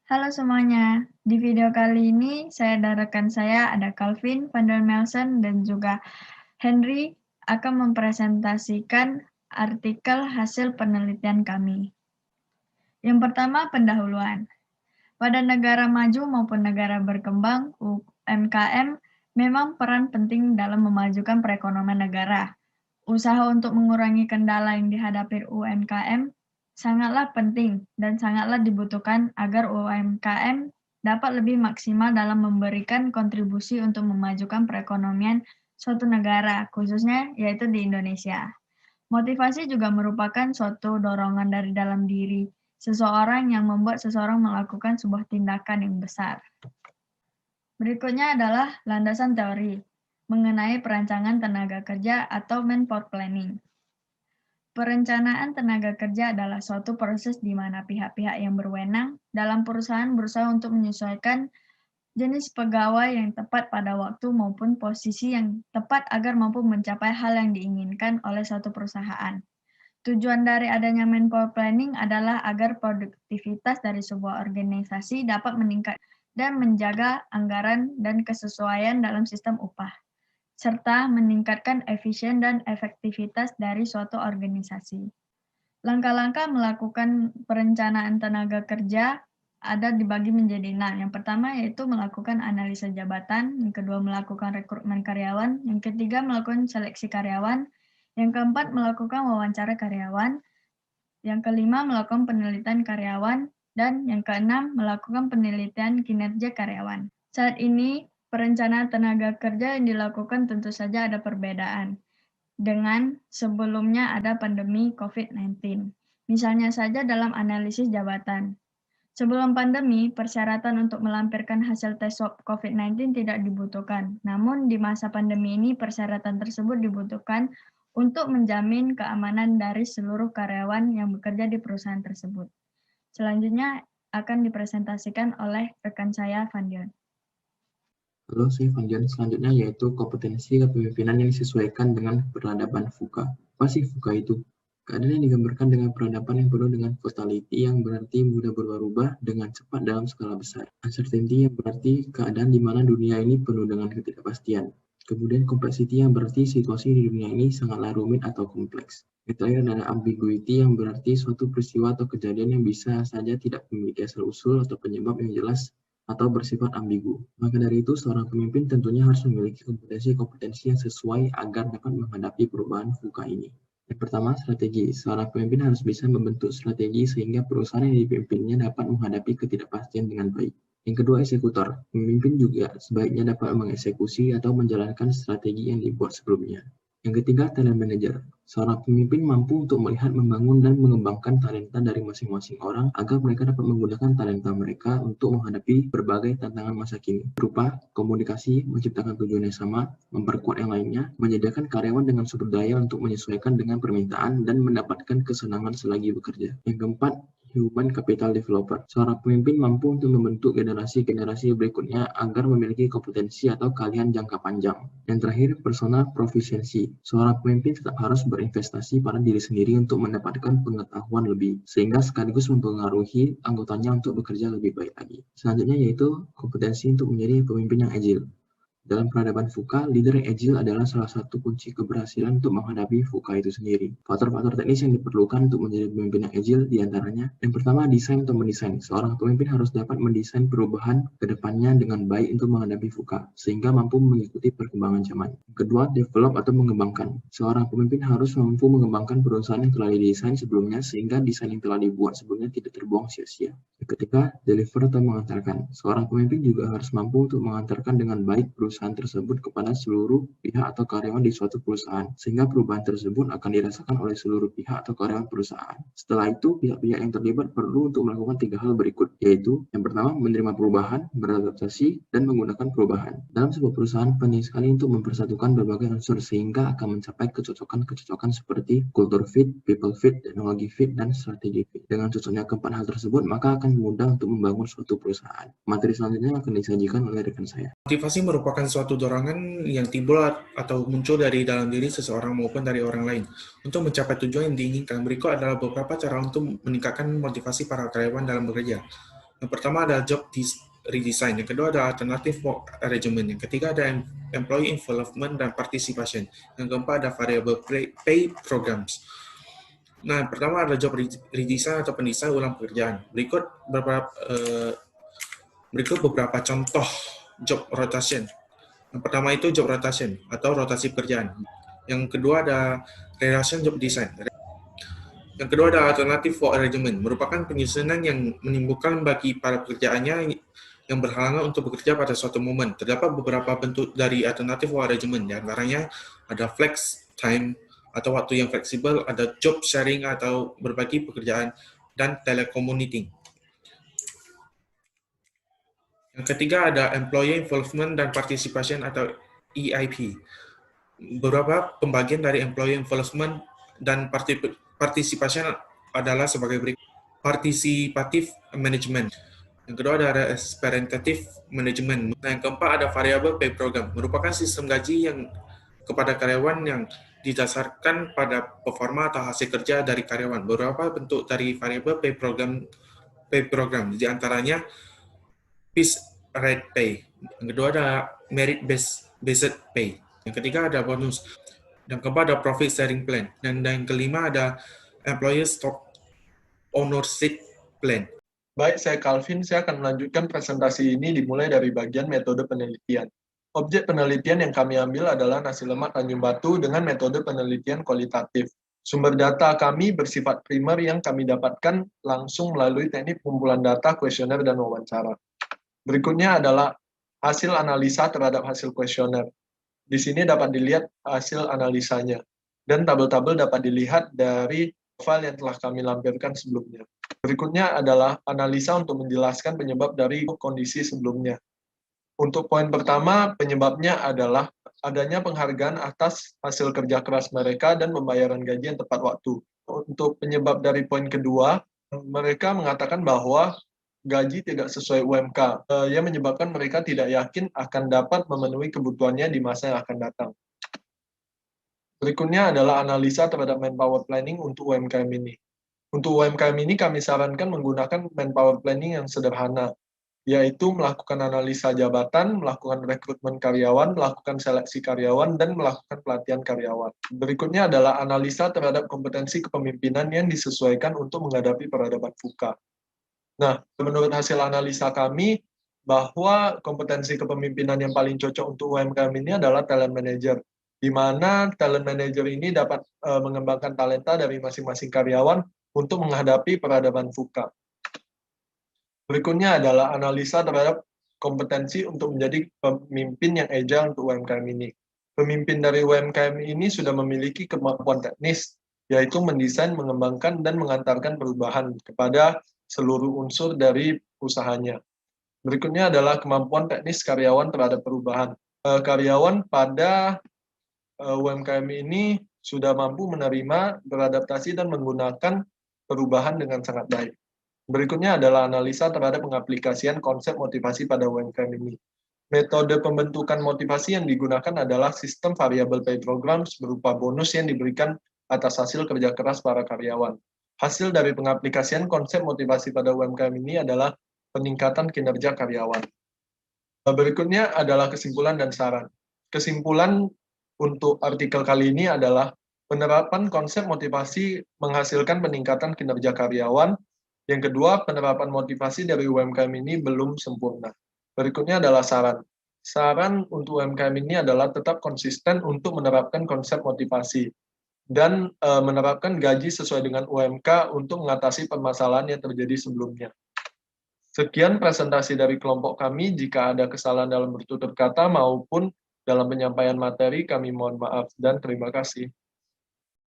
Halo semuanya, di video kali ini saya dan rekan saya ada Calvin, Van der Melsen, dan juga Henry akan mempresentasikan artikel hasil penelitian kami. Yang pertama, pendahuluan. Pada negara maju maupun negara berkembang, UMKM memang peran penting dalam memajukan perekonomian negara. Usaha untuk mengurangi kendala yang dihadapi UMKM sangatlah penting dan sangatlah dibutuhkan agar UMKM dapat lebih maksimal dalam memberikan kontribusi untuk memajukan perekonomian suatu negara, khususnya yaitu di Indonesia. Motivasi juga merupakan suatu dorongan dari dalam diri seseorang yang membuat seseorang melakukan sebuah tindakan yang besar. Berikutnya adalah landasan teori mengenai perancangan tenaga kerja atau manpower planning. Perencanaan tenaga kerja adalah suatu proses di mana pihak-pihak yang berwenang dalam perusahaan berusaha untuk menyesuaikan jenis pegawai yang tepat pada waktu maupun posisi yang tepat agar mampu mencapai hal yang diinginkan oleh suatu perusahaan. Tujuan dari adanya manpower planning adalah agar produktivitas dari sebuah organisasi dapat meningkat dan menjaga anggaran dan kesesuaian dalam sistem upah, serta meningkatkan efisien dan efektivitas dari suatu organisasi. Langkah-langkah melakukan perencanaan tenaga kerja ada dibagi menjadi 6. Yang pertama yaitu melakukan analisa jabatan, yang kedua melakukan rekrutmen karyawan, yang ketiga melakukan seleksi karyawan, yang keempat melakukan wawancara karyawan, yang kelima melakukan penelitian karyawan, dan yang keenam melakukan penelitian kinerja karyawan. Saat ini, perencanaan tenaga kerja yang dilakukan tentu saja ada perbedaan dengan sebelumnya ada pandemi COVID-19. Misalnya saja dalam analisis jabatan. Sebelum pandemi, persyaratan untuk melampirkan hasil tes swab COVID-19 tidak dibutuhkan. Namun di masa pandemi ini, persyaratan tersebut dibutuhkan untuk menjamin keamanan dari seluruh karyawan yang bekerja di perusahaan tersebut. Selanjutnya akan dipresentasikan oleh rekan saya, Van Dion. Halo, saya Van Dion. Selanjutnya yaitu kompetensi kepemimpinan yang disesuaikan dengan peradaban VUCA. Apa sih VUCA itu? Keadaan yang digambarkan dengan peradaban yang penuh dengan volatility yang berarti mudah berubah-ubah dengan cepat dalam skala besar. Uncertainty yang berarti keadaan di mana dunia ini penuh dengan ketidakpastian. Kemudian complexity yang berarti situasi di dunia ini sangatlah rumit atau kompleks. Yang terakhir adalah ambiguity yang berarti suatu peristiwa atau kejadian yang bisa saja tidak memiliki asal-usul atau penyebab yang jelas atau bersifat ambigu. Maka dari itu, seorang pemimpin tentunya harus memiliki kompetensi-kompetensi yang sesuai agar dapat menghadapi perubahan VUCA ini. Yang pertama, strategi. Seorang pemimpin harus bisa membentuk strategi sehingga perusahaan yang dipimpinnya dapat menghadapi ketidakpastian dengan baik. Yang kedua, eksekutor. Pemimpin juga sebaiknya dapat mengeksekusi atau menjalankan strategi yang dibuat sebelumnya. Yang ketiga, talent manager. Seorang pemimpin mampu untuk melihat, membangun, dan mengembangkan talenta dari masing-masing orang agar mereka dapat menggunakan talenta mereka untuk menghadapi berbagai tantangan masa kini, berupa komunikasi, menciptakan tujuan yang sama, memperkuat yang lainnya, menyediakan karyawan dengan sumber daya untuk menyesuaikan dengan permintaan, dan mendapatkan kesenangan selagi bekerja. Yang keempat, human capital developer. Seorang pemimpin mampu untuk membentuk generasi-generasi berikutnya agar memiliki kompetensi atau keahlian jangka panjang. Yang terakhir, personal proficiency. Seorang pemimpin tetap harus berinvestasi pada diri sendiri untuk mendapatkan pengetahuan lebih, sehingga sekaligus mempengaruhi anggotanya untuk bekerja lebih baik lagi. Selanjutnya yaitu kompetensi untuk menjadi pemimpin yang agile. Dalam peradaban VUCA, leader yang agile adalah salah satu kunci keberhasilan untuk menghadapi VUCA itu sendiri. Faktor-faktor teknis yang diperlukan untuk menjadi pemimpin yang agile diantaranya, yang pertama, desain atau mendesain. Seorang pemimpin harus dapat mendesain perubahan ke depannya dengan baik untuk menghadapi VUCA, sehingga mampu mengikuti perkembangan zaman. Kedua, develop atau mengembangkan. Seorang pemimpin harus mampu mengembangkan perusahaan yang telah didesain sebelumnya, sehingga desain yang telah dibuat sebelumnya tidak terbuang sia-sia. Ketiga, deliver atau mengantarkan. Seorang pemimpin juga harus mampu untuk mengantarkan dengan baik perusahaan tersebut kepada seluruh pihak atau karyawan di suatu perusahaan, sehingga perubahan tersebut akan dirasakan oleh seluruh pihak atau karyawan perusahaan. Setelah itu, pihak-pihak yang terlibat perlu untuk melakukan 3 hal berikut, yaitu yang pertama, menerima perubahan, beradaptasi, dan menggunakan perubahan. Dalam sebuah perusahaan, penting sekali untuk mempersatukan berbagai unsur sehingga akan mencapai kecocokan-kecocokan seperti culture fit, people fit, teknologi fit, dan strategi fit. Dengan cocoknya keempat hal tersebut, maka akan mudah untuk membangun suatu perusahaan. Materi selanjutnya akan disajikan oleh rekan saya. Motivasi merupakan suatu dorongan yang timbul atau muncul dari dalam diri seseorang maupun dari orang lain untuk mencapai tujuan yang diinginkan. Berikut adalah beberapa cara untuk meningkatkan motivasi para karyawan dalam bekerja. Yang pertama ada job redesign, yang kedua ada alternative work arrangement, yang ketiga ada employee involvement dan participation, yang keempat ada variable pay programs. Nah, yang pertama ada job redesign atau pendesain ulang pekerjaan. Berikut beberapa contoh job rotation. Yang pertama itu job rotation atau rotasi pekerjaan. Yang kedua ada relation job design. Yang kedua ada alternative work arrangement, merupakan penyusunan yang menimbulkan bagi para pekerjaannya yang berhalangan untuk bekerja pada suatu momen. Terdapat beberapa bentuk dari alternative work arrangement, di antaranya ada flex time atau waktu yang fleksibel, ada job sharing atau berbagi pekerjaan, dan telecommuting. Yang ketiga ada employee involvement dan participation atau EIP. Beberapa pembagian dari employee involvement dan participation adalah sebagai berikut. Participative management. Yang kedua ada representative management. Nah, yang keempat ada variable pay program, merupakan sistem gaji yang kepada karyawan yang didasarkan pada performa atau hasil kerja dari karyawan. Beberapa bentuk dari variable pay program, di antaranya piece rate pay. Yang kedua ada merit based pay. Yang ketiga ada bonus. Yang keempat ada profit sharing plan. Dan yang kelima ada employer stock ownership plan. Baik, saya Calvin. Saya akan melanjutkan presentasi ini dimulai dari bagian metode penelitian. Objek penelitian yang kami ambil adalah nasi lemak Tanjung Batu dengan metode penelitian kualitatif. Sumber data kami bersifat primer yang kami dapatkan langsung melalui teknik pengumpulan data, kuesioner, dan wawancara. Berikutnya adalah hasil analisa terhadap hasil kuesioner. Di sini dapat dilihat hasil analisanya. Dan tabel-tabel dapat dilihat dari file yang telah kami lampirkan sebelumnya. Berikutnya adalah analisa untuk menjelaskan penyebab dari kondisi sebelumnya. Untuk poin pertama, penyebabnya adalah adanya penghargaan atas hasil kerja keras mereka dan pembayaran gaji yang tepat waktu. Untuk penyebab dari poin kedua, mereka mengatakan bahwa gaji tidak sesuai UMK, yang menyebabkan mereka tidak yakin akan dapat memenuhi kebutuhannya di masa yang akan datang. Berikutnya adalah analisa terhadap manpower planning untuk UMKM ini. Untuk UMKM ini kami sarankan menggunakan manpower planning yang sederhana, yaitu melakukan analisa jabatan, melakukan rekrutmen karyawan, melakukan seleksi karyawan, dan melakukan pelatihan karyawan. Berikutnya adalah analisa terhadap kompetensi kepemimpinan yang disesuaikan untuk menghadapi peradaban VUCA. Nah, menurut hasil analisa kami, bahwa kompetensi kepemimpinan yang paling cocok untuk UMKM ini adalah talent manager, di mana talent manager ini dapat mengembangkan talenta dari masing-masing karyawan untuk menghadapi peradaban VUCA. Berikutnya adalah analisa terhadap kompetensi untuk menjadi pemimpin yang agile untuk UMKM ini. Pemimpin dari UMKM ini sudah memiliki kemampuan teknis, yaitu mendesain, mengembangkan, dan mengantarkan perubahan kepada seluruh unsur dari usahanya. Berikutnya adalah kemampuan teknis karyawan terhadap perubahan. Karyawan pada UMKM ini sudah mampu menerima, beradaptasi, dan menggunakan perubahan dengan sangat baik. Berikutnya adalah analisa terhadap pengaplikasian konsep motivasi pada UMKM ini. Metode pembentukan motivasi yang digunakan adalah sistem variable pay programs berupa bonus yang diberikan atas hasil kerja keras para karyawan. Hasil dari pengaplikasian konsep motivasi pada UMKM ini adalah peningkatan kinerja karyawan. Berikutnya adalah kesimpulan dan saran. Kesimpulan untuk artikel kali ini adalah penerapan konsep motivasi menghasilkan peningkatan kinerja karyawan. Yang kedua, penerapan motivasi dari UMKM ini belum sempurna. Berikutnya adalah saran. Saran untuk UMKM ini adalah tetap konsisten untuk menerapkan konsep motivasi dan menerapkan gaji sesuai dengan UMK untuk mengatasi permasalahan yang terjadi sebelumnya. Sekian presentasi dari kelompok kami. Jika ada kesalahan dalam bertutur kata maupun dalam penyampaian materi, kami mohon maaf dan terima kasih.